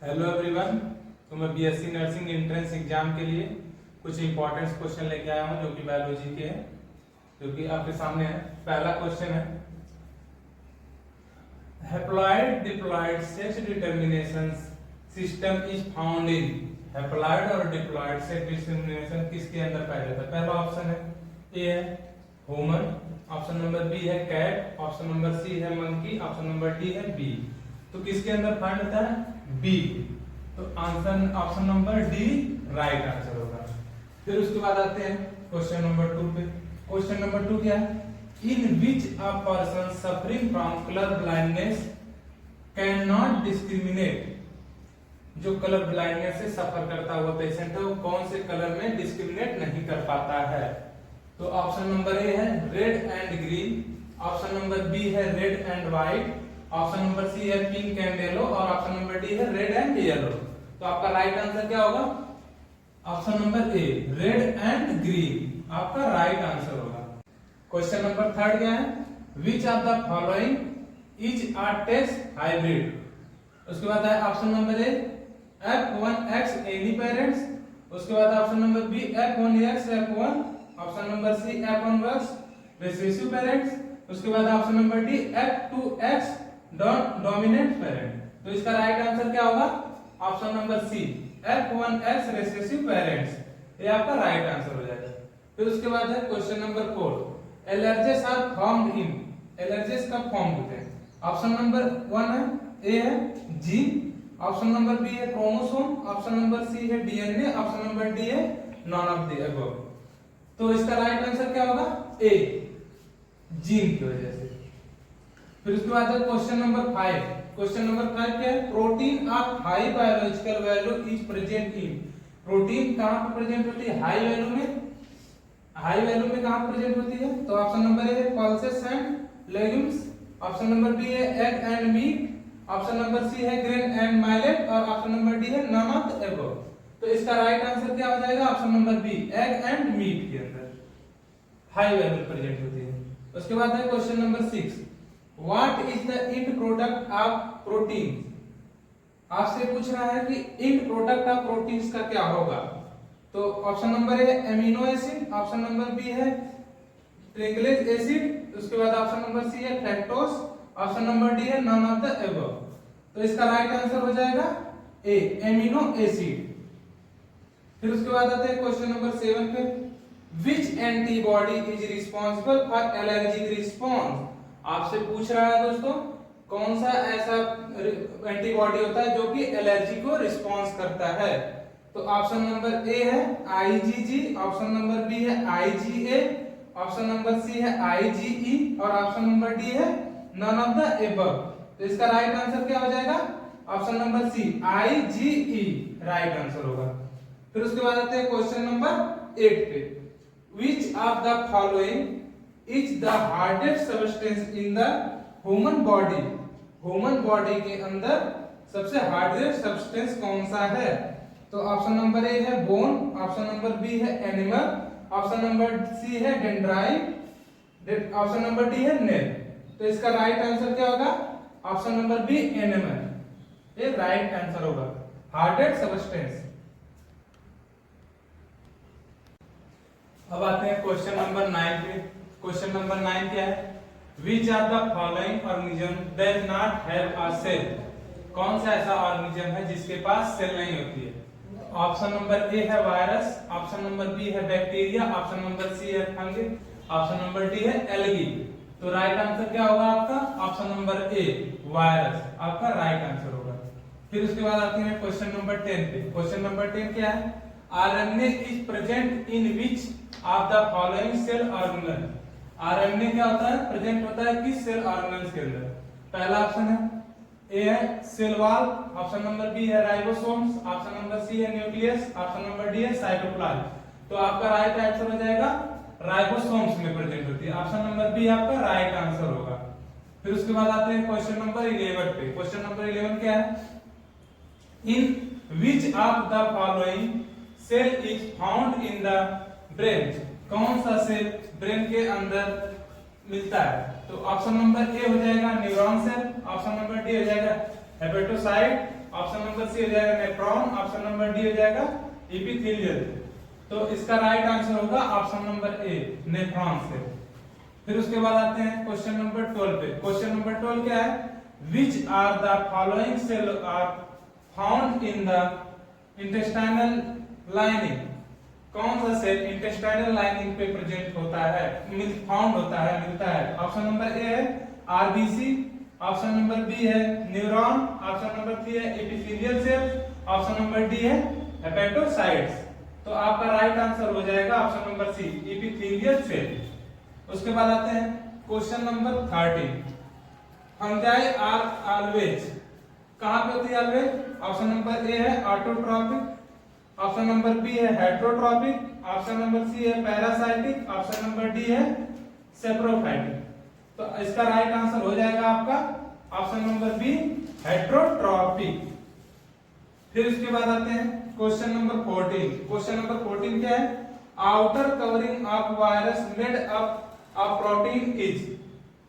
Hello everyone. तो मैं BSc nursing entrance exam के लिए कुछ इंपॉर्टेंट क्वेश्चन लेके आया हूं जो कि बायोलॉजी के हैं, जो कि आपके सामने है। पहला क्वेश्चन है, haploid diploid sex determination system is found in. Haploid और डिप्लॉइड सेक्स डिटरमिनेशन किसके अंदर पाया जाता है? पहला ऑप्शन है ए है ह्यूमन, ऑप्शन नंबर बी है कैट, ऑप्शन नंबर सी है मंकी, ऑप्शन नंबर डी है बी। तो किसके अंदर फाइंड होता है? बी। तो answer option number D right answer होगा। फिर उसके बाद आते हैं क्वेश्चन नंबर 2 पे। क्वेश्चन नंबर 2 क्या है? In which a person suffering from colour blindness cannot discriminate. जो कलर ब्लाइंडनेस से सफर करता हुआ पेशेंट है वो कौन से कलर में डिस्क्रिमिनेट नहीं कर पाता है? तो ऑप्शन नंबर ए है red and green, option number B है red and white, option number C है पिंक एंड येलो और ऑप्शन नंबर डी है रेड एंड येलो। तो आपका राइट आंसर क्या होगा? Option number A red and green आपका राइट आंसर होगा। क्वेश्चन नंबर 3 क्या है? Which of the following is a test hybrid. उसके बाद है option number A F1X any parents, उसके बाद option number B F1X F1, option number C F1X recessive parents, उसके बाद option number D F2X dominant parent. तो इसका right answer क्या होगा? Option number C F1X recessive parents, ये आपका राइट आंसर हो जाएगा। फिर उसके बाद है question number 4, allergies are formed in. Allergies कब फॉर्म होते हैं? ऑप्शन नंबर 1 है ए है जीन, ऑप्शन नंबर बी है क्रोमोसोम, ऑप्शन नंबर सी है डीएनए, ऑप्शन नंबर डी है नॉन ऑफ द अबव। तो इसका राइट आंसर क्या होगा? ए जीन की वजह से। फिर उसके बाद है क्वेश्चन नंबर 5। क्वेश्चन नंबर 5 क्या है? Protein of high biological value is present in. Protein कहां पर प्रेजेंट होती है? हाई वैल्यू में। हाई वैल्यू में कहां प्रेजेंट होती है? तो ऑप्शन नंबर ए है pulses and legumes, option number B है egg and meat, option number C है ग्रेन एंड माइलेट और ऑप्शन नंबर डी है नॉन ऑफ द अबव। तो इसका राइट आंसर क्या हो जाएगा? Option number B egg and meat के अंदर हाई वैल्यू प्रेजेंट होती है। उसके बाद है question number 6, what is the end product of protein. आपसे पूछ रहा है कि एंड प्रोडक्ट ऑफ प्रोटीन्स का क्या होगा? तो option number A amino acid, option number B है ट्रिग्लिसराइड एसिड, उसके बाद ऑप्शन नंबर सी है फ्रक्टोज, ऑप्शन नंबर डी है नॉन ऑफ द अबव। तो इसका राइट आंसर हो जाएगा ए एमिनो एसिड। फिर उसके बाद आते हैं क्वेश्चन नंबर 7 पे, which antibody is responsible for allergic response. आपसे पूछ रहा है दोस्तों कौन सा ऐसा एंटीबॉडी होता है जो कि एलर्जी को रिस्पांस करता है? तो ऑप्शन नंबर ए है आईजीजी, ऑप्शन नंबर बी है आईजीए, ऑप्शन नंबर सी है आईजीई और ऑप्शन नंबर डी है नॉन ऑफ द अबव। तो इसका राइट आंसर क्या हो जाएगा? Option number C IgE right answer होगा। फिर उसके बाद आते हैं क्वेश्चन नंबर 8 पे, विच of the following is the hardest substance in the human body. Human body के अंदर सबसे हार्डेस्ट सब्सटेंस कौन सा है? तो ऑप्शन नंबर ए है बोन, ऑप्शन नंबर बी है एनिमल, ऑप्शन नंबर सी है डेंड्राइट, ऑप्शन नंबर डी है नेल। तो इसका राइट आंसर क्या होगा? ऑप्शन नंबर बी एनिमल, ये राइट आंसर होगा हार्डेस्ट सब्सटेंस। अब आते हैं क्वेश्चन नंबर 9 पे। क्वेश्चन नंबर 9 क्या है? Which are the following organism does not have a cell. कौन सा ऐसा ऑर्गेनिज्म है जिसके पास सेल नहीं होती है? ऑप्शन नंबर ए है वायरस, ऑप्शन नंबर बी है बैक्टीरिया, ऑप्शन नंबर सी है फंगी, ऑप्शन नंबर डी है एल्गी। तो राइट आंसर क्या होगा आपका? ऑप्शन नंबर ए वायरस आपका राइट आंसर होगा। फिर उसके बाद आते हैं क्वेश्चन नंबर 10 पे। क्वेश्चन नंबर 10 क्या है? RNA is present in which of the following cell organelle. RNA क्या होता है? प्रेजेंट होता है किस सेल ऑर्गेनल्स के अंदर? पहला ऑप्शन है ए है cell wall, option number B है राइबोसोम्स, ऑप्शन नंबर सी है न्यूक्लियस, ऑप्शन नंबर डी है साइटोप्लाज्म। तो आपका राइट आंसर हो जाएगा राइबोसोम्स में प्रेजेंट होती है, ऑप्शन नंबर बी आपका राइट आंसर होगा। फिर उसके बाद आते हैं क्वेश्चन नंबर 11 पे। क्वेश्चन नंबर 11 क्या है? In which of the following cell is found in the brain. कौन सा सेल ब्रेन के अंदर मिलता है? तो ऑप्शन नंबर ए हो जाएगा neuron cell, option number D हो जाएगा हेपेटोसाइट, ऑप्शन नंबर सी हो जाएगा नेफ्रॉन, ऑप्शन नंबर डी हो जाएगा एपिथेलियल। तो इसका राइट आंसर होगा ऑप्शन नंबर ए नेफ्रॉन से। फिर उसके बाद आते हैं क्वेश्चन नंबर 12 पे। क्वेश्चन नंबर 12 क्या है, which are the following cell are found in the intestinal lining. कौन सा सेल इंटेस्टाइनल लाइनिंग पे प्रेजेंट होता है, फाउंड होता है, मिलता है। ऑप्शन नंबर ए है आरबीसी, ऑप्शन नंबर बी है न्यूरॉन, ऑप्शन नंबर सी है epithelial cell, option number D है हेपेटोसाइट्स। तो आपका राइट आंसर हो जाएगा option number C epithelial cell. उसके बाद आते हैं question number 13, fungi are always, कहां पे होती है ऑलवेज। ऑप्शन नंबर ए है ऑटोट्रॉपिक, ऑप्शन नंबर बी है हेट्रोट्रॉपिक, ऑप्शन नंबर सी है पैरासाइटिक, ऑप्शन नंबर डी है सेप्रोफाइटिक। तो इसका राइट आंसर हो जाएगा आपका ऑप्शन नंबर बी हेट्रोट्रॉपिक। फिर उसके बाद आते हैं क्वेश्चन नंबर 14। क्वेश्चन नंबर 14 क्या है, outer covering of virus made up of protein is.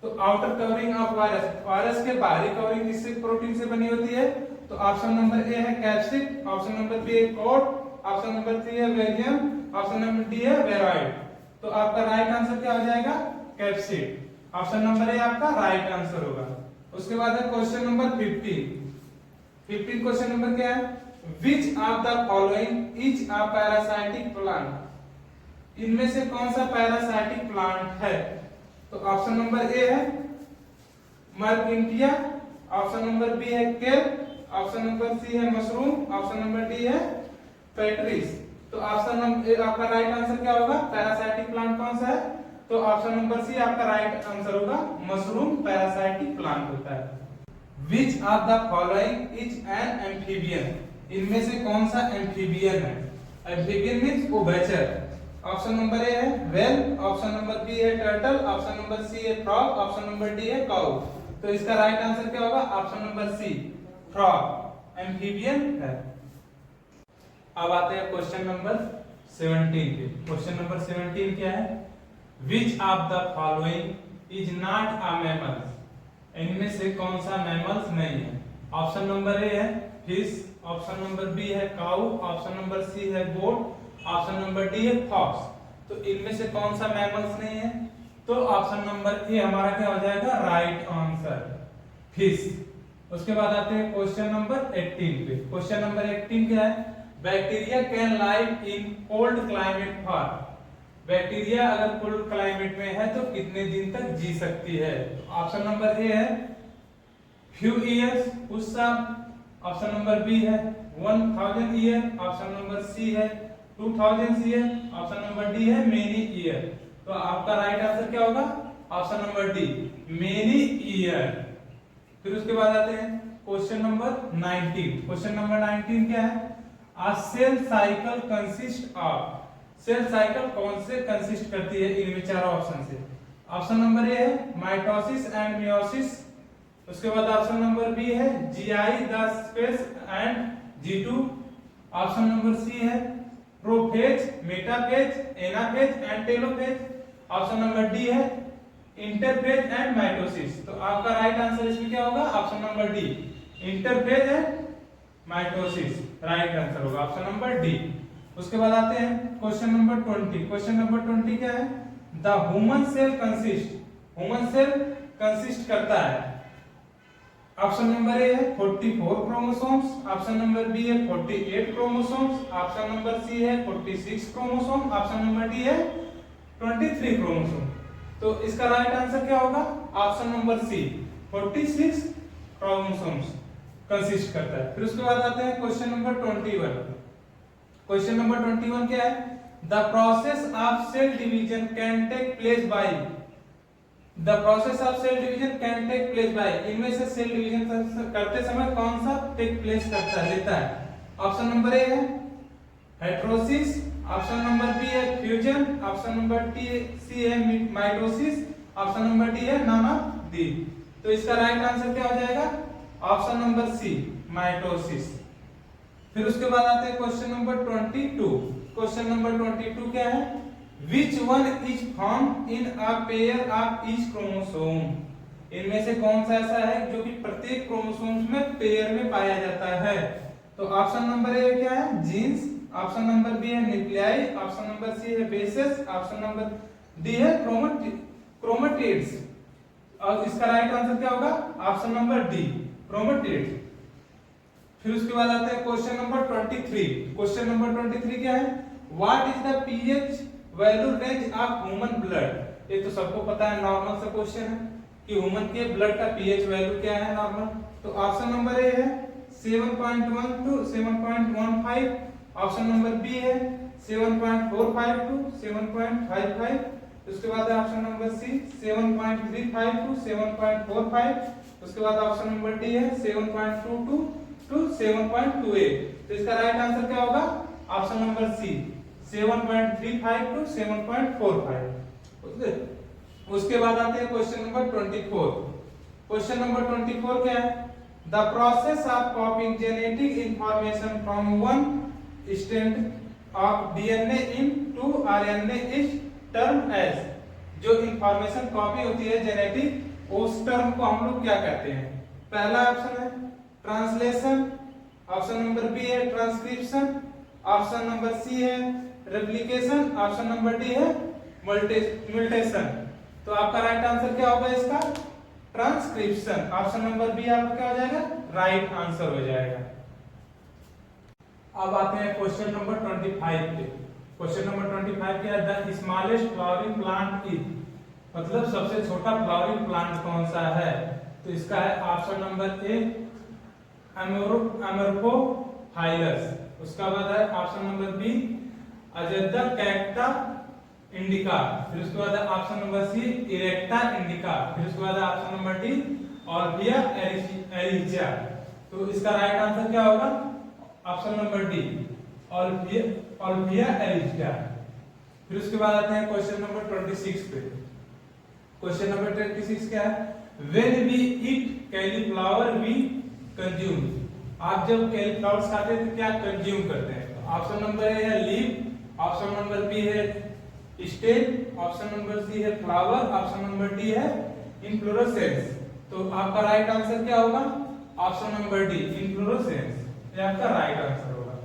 तो outer covering of virus, virus के बाहरी कवरिंग किससे, प्रोटीन से बनी होती है। तो ऑप्शन नंबर ए है कैप्सिड, ऑप्शन नंबर बी है कोट, ऑप्शन नंबर सी है वेरियम, ऑप्शन नंबर डी है वेरॉइड। तो आपका राइट आंसर क्या हो जाएगा कैप्सिड। ऑप्शन नंबर ए आपका राइट आंसर होगा। उसके बाद है क्वेश्चन नंबर 15 क्वेश्चन नंबर क्या है, which of the following is a parasitic plant. इनमें से कौन सा पैरासाइटिक प्लांट है। तो ऑप्शन नंबर ए है मर्किंटिया, ऑप्शन नंबर बी है केल, ऑप्शन नंबर सी है मशरूम, ऑप्शन नंबर डी है पेट्रिस। तो ऑप्शन नंबर आपका राइट आंसर क्या होगा, पैरासाइटिक प्लांट कौन सा है। तो ऑप्शन नंबर सी आपका राइट आंसर होगा मशरूम पैरासाइटिक प्लांट होता है। Which of the following is an amphibian. इनमें से कौन सा एम्फीबियन है। एम्फीबियन मींस उभयचर। ऑप्शन नंबर ए है व्हेल, ऑप्शन नंबर बी है टर्टल, ऑप्शन नंबर सी है फ्रॉग, ऑप्शन नंबर डी है काऊ। तो इसका राइट आंसर क्या होगा option number C frog amphibian है। अब आते हैं क्वेश्चन नंबर 17 पे। क्वेश्चन नंबर 17 क्या है, which of the following is not a mammal. इनमें से कौन सा मैमल्स नहीं है। ऑप्शन नंबर ए है फिश, ऑप्शन नंबर बी है काऊ, ऑप्शन नंबर सी है गोट, ऑप्शन नंबर डी है फॉक्स। तो इनमें से कौन सा मैमल्स नहीं है। तो ऑप्शन नंबर ए हमारा क्या हो जाएगा राइट आंसर फिश। उसके बाद आते हैं क्वेश्चन नंबर 18 पे। क्वेश्चन नंबर 18 क्या है, bacteria can live in cold climate for. Bacteria अगर कोल्ड क्लाइमेट में है तो कितने दिन तक जी सकती है। ऑप्शन नंबर ए है फ्यू इयर्स, कुछ साल, ऑप्शन नंबर बी है 1000 ईयर, ऑप्शन नंबर सी है 2000 ईयर, ऑप्शन नंबर डी है मेनी ईयर। तो आपका राइट आंसर क्या होगा option number D many year. फिर उसके बाद आते हैं क्वेश्चन नंबर 19। क्वेश्चन नंबर 19 क्या है, a cell cycle consist of. Cell cycle कौन से कंसिस्ट करती है इनमें चारों ऑप्शन से। ऑप्शन नंबर ए है माइटोसिस एंड मियोसिस, उसके बाद ऑप्शन नंबर बी है GI the space and G2, option number C है prophase, metaphase, anaphase and telophase, option number D है इंटरफेज एंड माइटोसिस। तो आपका राइट आंसर इसमें क्या होगा option number D interphase and mitosis right answer होगा option number D. उसके बाद आते हैं क्वेश्चन नंबर 20। क्वेश्चन नंबर 20 क्या है, the human cell consist. Human cell consist करता है। ऑप्शन नंबर ए है 44 क्रोमोसोम्स, ऑप्शन नंबर बी है 48 क्रोमोसोम्स, ऑप्शन नंबर सी है 46 क्रोमोसोम, ऑप्शन नंबर डी है 23 क्रोमोसोम। तो इसका राइट आंसर क्या होगा option number C 46 chromosomes consist करता है। फिर उसके बाद आते हैं क्वेश्चन नंबर 21। क्वेश्चन नंबर 21 क्या है, the process of cell division can take place by. The process of cell division can take place by. इनमें से सेल डिवीजन करते समय कौन सा टेक प्लेस करता है लेता है। ऑप्शन नंबर ए है हेटेरोसिस, ऑप्शन नंबर बी है फ्यूजन, ऑप्शन नंबर सी है माइटोसिस, ऑप्शन नंबर डी है नॉन ऑफ दी। तो इसका राइट आंसर क्या हो जाएगा ऑप्शन नंबर सी माइटोसिस। फिर उसके बाद आते हैं क्वेश्चन नंबर 22। क्वेश्चन नंबर 22 क्या है, which one is found in a pair of each chromosome. इनमें से कौन सा ऐसा है जो कि प्रत्येक क्रोमोसोम्स में पेयर में पाया जाता है? तो ऑप्शन नंबर ए क्या है? जीन्स, ऑप्शन नंबर बी है न्यूक्लियाई, ऑप्शन नंबर सी है बेसेस, ऑप्शन नंबर डी है क्रोमेटिड्स। और इसका राइट आंसर क्या होगा? Option number D, chromatids. फिर उसके बाद आता है क्वेश्चन नंबर 23। क्वेश्चन नंबर 23 क्या है? What is the pH value range of human blood? ये तो सबको पता है, नॉर्मल सा क्वेश्चन है कि ह्यूमन के ब्लड का पीएच वैल्यू क्या है नॉर्मल। तो ऑप्शन नंबर ए है 7.1 टू 7.15, ऑप्शन नंबर बी है 7.45 टू 7.55, उसके बाद ऑप्शन नंबर सी 7.35 टू 7.45, उसके बाद ऑप्शन नंबर डी है 7.22 टू 7.28। तो इसका राइट आंसर क्या होगा? Option number C 7.35 to 7.45। उसके बाद आते हैं क्वेश्चन नंबर 24। क्वेश्चन नंबर 24 क्या है? The process of copying genetic information from one strand of DNA into RNA is term as. जो इंफॉर्मेशन कॉपी होती है जेनेटिक, उस टर्म को हम लोग क्या कहते हैं? पहला ऑप्शन है ट्रांसलेशन, ऑप्शन नंबर बी है ट्रांसक्रिप्शन, ऑप्शन नंबर सी है रेप्लिकेशन, ऑप्शन नंबर डी है म्यूटेशन। तो आपका राइट आंसर क्या होगा इसका? ट्रांसक्रिप्शन। ऑप्शन नंबर बी आपका क्या हो जाएगा? राइट आंसर हो जाएगा। अब आते हैं क्वेश्चन नंबर 25 पे। क्वेश्चन नंबर 25 क्या है? The smallest flowering plant is, मतलब सबसे छोटा फ्लावरिंग प्लांट कौन सा है? तो इसका है ऑप्शन नंबर ए अमेरोफाइलस, उसका बाद है ऑप्शन नंबर बी अजेदा कैक्टा इंडिका, फिर उसके बाद ऑप्शन नंबर सी इरेक्टा इंडिका, फिर उसके बाद ऑप्शन नंबर डी ऑल्बिया एरिजिया। तो इसका राइट आंसर क्या होगा? ऑप्शन नंबर डी ऑल्बिया एरिजिया। फिर उसके बाद आते हैं क्वेश्चन नंबर 26 पे। क्वेश्चन नंबर 26 क्या है? When we eat cauliflower we consume. आप जब कैलीफ्लावर खाते हैं तो क्या कंज्यूम करते हैं? तो ऑप्शन नंबर ए है लीफ, ऑप्शन नंबर बी है स्टेम, ऑप्शन नंबर सी है फ्लावर, ऑप्शन नंबर डी है इन्फ्लोरेसेंस। तो आपका राइट आंसर क्या होगा? ऑप्शन नंबर डी इन्फ्लोरेसेंस, ये आपका राइट आंसर होगा।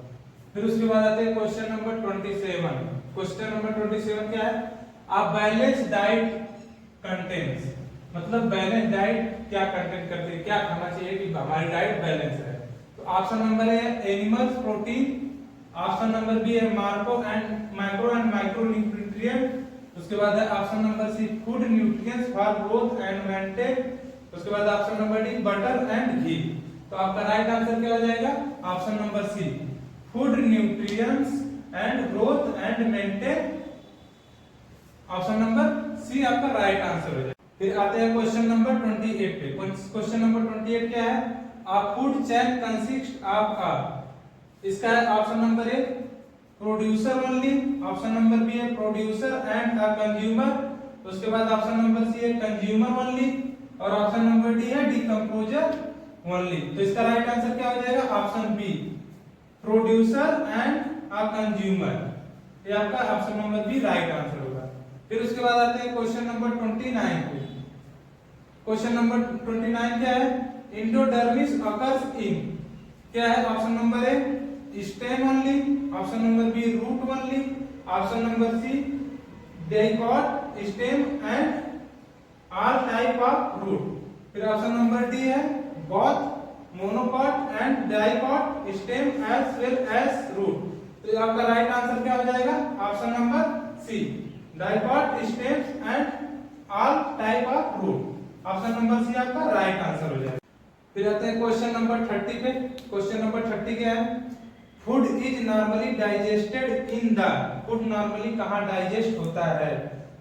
फिर उसके बाद आते हैं क्वेश्चन नंबर 27। क्वेश्चन नंबर 27 क्या है? अ बैलेंस डाइट कंटेन्स, मतलब बैलेंस डाइट क्या कंटेंट करती है, क्या खाना चाहिए कि हमारी डाइट बैलेंस है? तो ऑप्शन नंबर ए है animals protein, option number B है माइक्रो एंड माइक्रो न्यूट्रिएंट, उसके बाद है option number C food nutrients for growth and maintain, उसके बाद option number D butter and ghee. तो आपका राइट आंसर क्या हो जाएगा? Option number C food nutrients and growth and maintain, option number C आपका राइट आंसर हो जाएगा। फिर आते हैं क्वेश्चन नंबर 28 पे। क्वेश्चन नंबर 28 क्या है? A food chain consist of a, इसका है option number A producer only, option number B है प्रोड्यूसर एंड अ कंज्यूमर, उसके बाद ऑप्शन नंबर सी है कंज्यूमर ओनली, और ऑप्शन नंबर डी है डिकम्पोजर ओनली। तो इसका राइट आंसर क्या हो जाएगा? Option B producer and a consumer, ये आपका option number B right answer होगा। फिर उसके बाद आते हैं क्वेश्चन नंबर 29 पे। क्वेश्चन नंबर 29 क्या है? एंडोडर्मिस अकर्स इन, क्या है? Option number A stem only, option number B root only, option number C dicot stem and all type of root, फिर ऑप्शन नंबर डी है both monocot and dicot stem as well as root. तो आपका right answer क्या हो जाएगा? Option number C dicot stems and all type of root, option number C आपका right answer हो जाएगा। फिर आते हैं क्वेश्चन नंबर 30 पे। क्वेश्चन नंबर 30 क्या है? Food is normally digested in the, food normally कहां डाइजेस्ट होता है?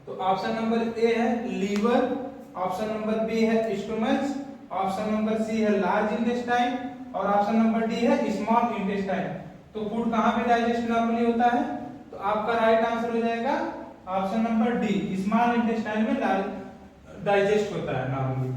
तो ऑप्शन नंबर ए है लीवर, ऑप्शन नंबर बी है स्टोमच, ऑप्शन नंबर सी है लार्ज इंटेस्टाइन, और ऑप्शन नंबर डी है स्मॉल इंटेस्टाइन। तो फूड कहां पे डाइजेस्ट नॉर्मली होता है? तो आपका राइट आंसर हो जाएगा option number D small intestine में डाइजेस्ट होता है नॉर्मली।